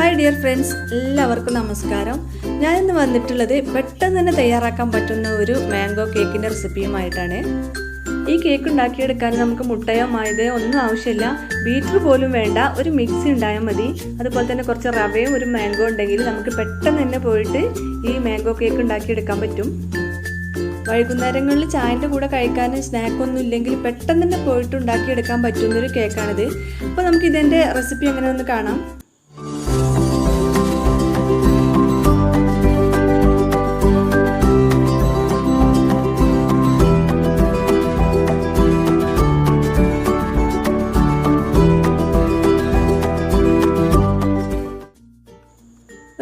Hi dear friends, എല്ലാവർക്കും നമസ്കാരം. ഞാൻ ഇന്ന് വന്നിട്ടുള്ളത് പെട്ടെന്ന് തന്നെ തയ്യാറാക്കാൻ പറ്റുന്ന ഒരു മാംഗോ കേക്കിൻ്റെ റെസിപ്പിയുമായിട്ടാണ്. ഈ കേക്ക് ഉണ്ടാക്കിയെടുക്കാൻ നമുക്ക് മുട്ടയോ മൈദയോ ഒന്നും ആവശ്യമില്ല, ബീറ്റർ പോലും വേണ്ട, ഒരു മിക്സി ഉണ്ടായാൽ മതി. അതുപോലെ തന്നെ കുറച്ച് റവയും ഒരു മാംഗോ ഉണ്ടെങ്കിൽ നമുക്ക് പെട്ടെന്ന് തന്നെ പോയിട്ട് ഈ മാംഗോ കേക്ക് ഉണ്ടാക്കിയെടുക്കാൻ പറ്റും. വൈകുന്നേരങ്ങളിൽ ചായൻ്റെ കൂടെ കഴിക്കാൻ സ്നാക്കൊന്നും ഇല്ലെങ്കിൽ പെട്ടെന്ന് തന്നെ പോയിട്ട് ഉണ്ടാക്കിയെടുക്കാൻ പറ്റുന്നൊരു കേക്കാണിത്. അപ്പോൾ നമുക്ക് ഇതിൻ്റെ റെസിപ്പി എങ്ങനെയൊന്ന് കാണാം.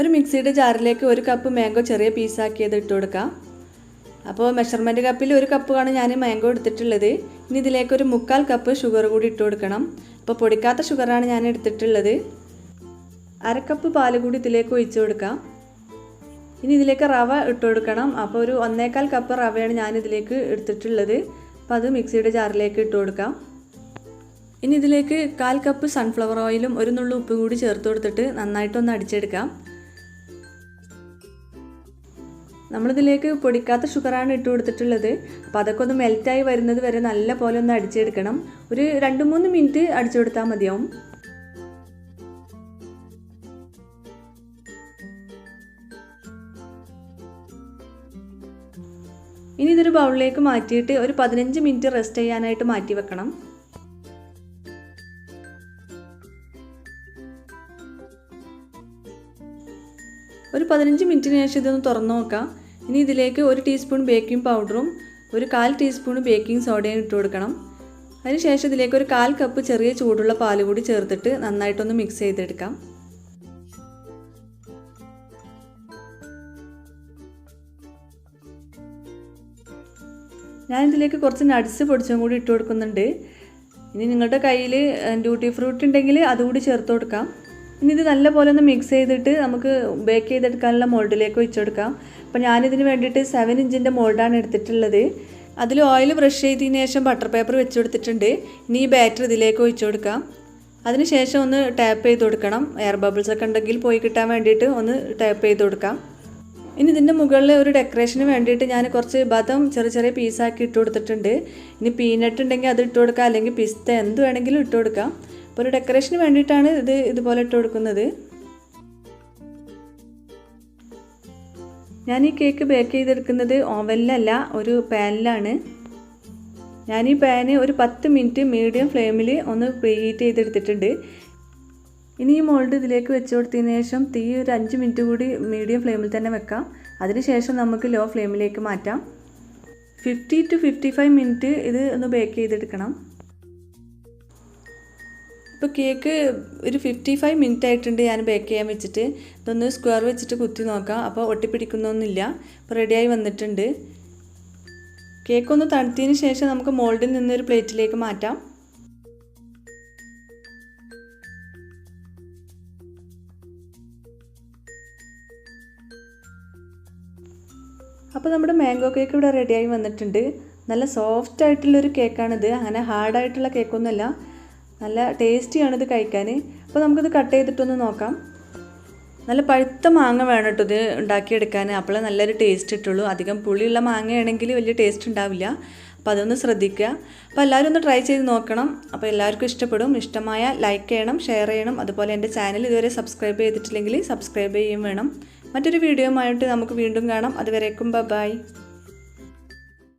ഒരു മിക്സിയുടെ ജാറിലേക്ക് 1 കപ്പ് മാംഗോ ചെറിയ പീസാക്കിയത് ഇട്ട് കൊടുക്കാം. അപ്പോൾ മെഷർമെൻറ്റ് കപ്പിൽ 1 കപ്പാണ് ഞാൻ മാംഗോ എടുത്തിട്ടുള്ളത്. ഇനി ഇതിലേക്ക് ഒരു 3/4 കപ്പ് ഷുഗർ കൂടി ഇട്ട് കൊടുക്കണം. അപ്പോൾ പൊടിക്കാത്ത ഷുഗറാണ് ഞാൻ എടുത്തിട്ടുള്ളത്. 1/2 കപ്പ് പാൽ കൂടി ഇതിലേക്ക് ഒഴിച്ച് കൊടുക്കാം. ഇനി ഇതിലേക്ക് റവ ഇട്ട് കൊടുക്കണം. അപ്പോൾ ഒരു 1/4 കപ്പ് റവയാണ് ഞാൻ ഇതിലേക്ക് എടുത്തിട്ടുള്ളത്. അപ്പോൾ അത് മിക്സിയുടെ ജാറിലേക്ക് ഇട്ട് കൊടുക്കാം. ഇനി ഇതിലേക്ക് 1/4 കപ്പ് സൺഫ്ലവർ ഓയിലും ഒരു നുള്ളു ഉപ്പും കൂടി ചേർത്ത് കൊടുത്തിട്ട് നന്നായിട്ടൊന്ന് അടിച്ചെടുക്കാം. നമ്മളിതിലേക്ക് പൊടിക്കാത്ത ഷുഗറാണ് ഇട്ട് കൊടുത്തിട്ടുള്ളത്. അപ്പോൾ അതൊക്കെ ഒന്ന് മെൽറ്റായി വരുന്നത് വരെ നല്ല പോലെ ഒന്ന് അടിച്ചെടുക്കണം. ഒരു 2-3 മിനിറ്റ് അടിച്ചു കൊടുത്താൽ മതിയാവും. ഇനി ഇതൊരു ബൗളിലേക്ക് മാറ്റിയിട്ട് ഒരു 15 മിനിറ്റ് റെസ്റ്റ് ചെയ്യാനായിട്ട് മാറ്റി വെക്കണം. ഒരു 15 മിനിറ്റിന് ശേഷം ഇതൊന്ന് തുറന്നു നോക്കാം. ഇനി ഇതിലേക്ക് 1 ടീസ്പൂൺ ബേക്കിംഗ് പൗഡറും ഒരു 1/4 ടീസ്പൂൺ ബേക്കിംഗ് സോഡയും ഇട്ട് കൊടുക്കണം. അതിനുശേഷം ഇതിലേക്ക് ഒരു 1/4 കപ്പ് ചെറിയ ചൂടുള്ള പാൽ കൂടി ചേർത്തിട്ട് നന്നായിട്ടൊന്ന് മിക്സ് ചെയ്തെടുക്കാം. ഞാനിതിലേക്ക് കുറച്ച് നട്ട്സ് പൊടിച്ചും കൂടി ഇട്ട് കൊടുക്കുന്നുണ്ട്. ഇനി നിങ്ങളുടെ കയ്യിൽ ഡ്യൂട്ടി ഫ്രൂട്ട് ഉണ്ടെങ്കിൽ അതുകൂടി ചേർത്ത് കൊടുക്കാം. ഇനി ഇത് നല്ലപോലെ ഒന്ന് മിക്സ് ചെയ്തിട്ട് നമുക്ക് ബേക്ക് ചെയ്തെടുക്കാനുള്ള മോൾഡിലേക്ക് വെച്ച് കൊടുക്കാം. അപ്പോൾ ഞാനിതിന് വേണ്ടിയിട്ട് 7 ഇഞ്ചിൻ്റെ മോൾഡാണ് എടുത്തിട്ടുള്ളത്. അതിൽ ഓയിൽ ബ്രഷ് ചെയ്തതിന് ശേഷം ബട്ടർ പേപ്പർ വെച്ച് കൊടുത്തിട്ടുണ്ട്. ഇനി ഈ ബാറ്റർ ഇതിലേക്ക് ഒഴിച്ചു കൊടുക്കാം. അതിനുശേഷം ഒന്ന് ടാപ്പ് ചെയ്ത് കൊടുക്കണം. എയർ ബബിൾസ് ഒക്കെ ഉണ്ടെങ്കിൽ പോയി കിട്ടാൻ വേണ്ടിയിട്ട് ഒന്ന് ടാപ്പ് ചെയ്ത് കൊടുക്കാം. ഇനി ഇതിൻ്റെ മുകളിൽ ഒരു ഡെക്കറേഷന് വേണ്ടിയിട്ട് ഞാൻ കുറച്ച് ബദം ചെറിയ ചെറിയ പീസാക്കി ഇട്ട് കൊടുത്തിട്ടുണ്ട്. ഇനി പീനട്ട് ഉണ്ടെങ്കിൽ അത് ഇട്ട് കൊടുക്കാം, അല്ലെങ്കിൽ പിസ്ത എന്ത് വേണമെങ്കിലും ഇട്ട് കൊടുക്കാം. അപ്പോൾ ഒരു ഡെക്കറേഷന് വേണ്ടിയിട്ടാണ് ഇതുപോലെ ഇട്ട് കൊടുക്കുന്നത്. ഞാൻ ഈ കേക്ക് ബേക്ക് ചെയ്തെടുക്കുന്നത് ഓവനിലല്ല, ഒരു പാനിലാണ്. ഞാൻ ഈ പാന് ഒരു 10 മിനിറ്റ് മീഡിയം ഫ്ലെയിമിൽ ഒന്ന് പ്രീ ഹീറ്റ് ചെയ്തെടുത്തിട്ടുണ്ട്. ഇനി ഈ മോൾഡ് ഇതിലേക്ക് വെച്ച് കൊടുത്തതിന് ശേഷം തീ ഒരു 5 മിനിറ്റ് കൂടി മീഡിയം ഫ്ലെയിമിൽ തന്നെ വെക്കാം. അതിനുശേഷം നമുക്ക് ലോ ഫ്ലെയിമിലേക്ക് മാറ്റാം. 50 to 55 മിനിറ്റ് ഇത് ഒന്ന് ബേക്ക് ചെയ്തെടുക്കണം. ഇപ്പോൾ കേക്ക് ഒരു 55 മിനിറ്റ് ആയിട്ടുണ്ട് ഞാൻ ബേക്ക് ചെയ്യാൻ വെച്ചിട്ട്. ഇതൊന്ന് സ്ക്വയർ വെച്ചിട്ട് കുത്തി നോക്കാം. അപ്പോൾ ഒട്ടിപ്പിടിക്കുന്നൊന്നുമില്ല. അപ്പോൾ റെഡിയായി വന്നിട്ടുണ്ട്. കേക്കൊന്ന് തണുത്തതിന് ശേഷം നമുക്ക് മോൾഡിൽ നിന്നൊരു പ്ലേറ്റിലേക്ക് മാറ്റാം. അപ്പോൾ നമ്മുടെ മാംഗോ കേക്ക് ഇവിടെ റെഡിയായി വന്നിട്ടുണ്ട്. നല്ല സോഫ്റ്റ് ആയിട്ടുള്ളൊരു കേക്കാണിത്. അങ്ങനെ ഹാർഡായിട്ടുള്ള കേക്കൊന്നുമല്ല, നല്ല ടേസ്റ്റിയാണിത് കഴിക്കാൻ. അപ്പോൾ നമുക്കിത് കട്ട് ചെയ്തിട്ടൊന്ന് നോക്കാം. നല്ല പഴുത്ത മാങ്ങ വേണം കേട്ടോ ഇത് ഉണ്ടാക്കിയെടുക്കാൻ, അപ്പോഴേ നല്ലൊരു ടേസ്റ്റ് കിട്ടുള്ളൂ. അധികം പുളിയുള്ള മാങ്ങയാണെങ്കിൽ വലിയ ടേസ്റ്റ് ഉണ്ടാവില്ല. അപ്പോൾ അതൊന്ന് ശ്രദ്ധിക്കുക. അപ്പോൾ എല്ലാവരും ഒന്ന് ട്രൈ ചെയ്ത് നോക്കണം. അപ്പോൾ എല്ലാവർക്കും ഇഷ്ടപ്പെടും. ഇഷ്ടമായ ലൈക്ക് ചെയ്യണം, ഷെയർ ചെയ്യണം. അതുപോലെ എൻ്റെ ചാനൽ ഇതുവരെ സബ്സ്ക്രൈബ് ചെയ്തിട്ടില്ലെങ്കിൽ സബ്സ്ക്രൈബ് ചെയ്യുകയും വേണം. മറ്റൊരു വീഡിയോയുമായിട്ട് നമുക്ക് വീണ്ടും കാണാം. അതുവരേക്കും ബൈ.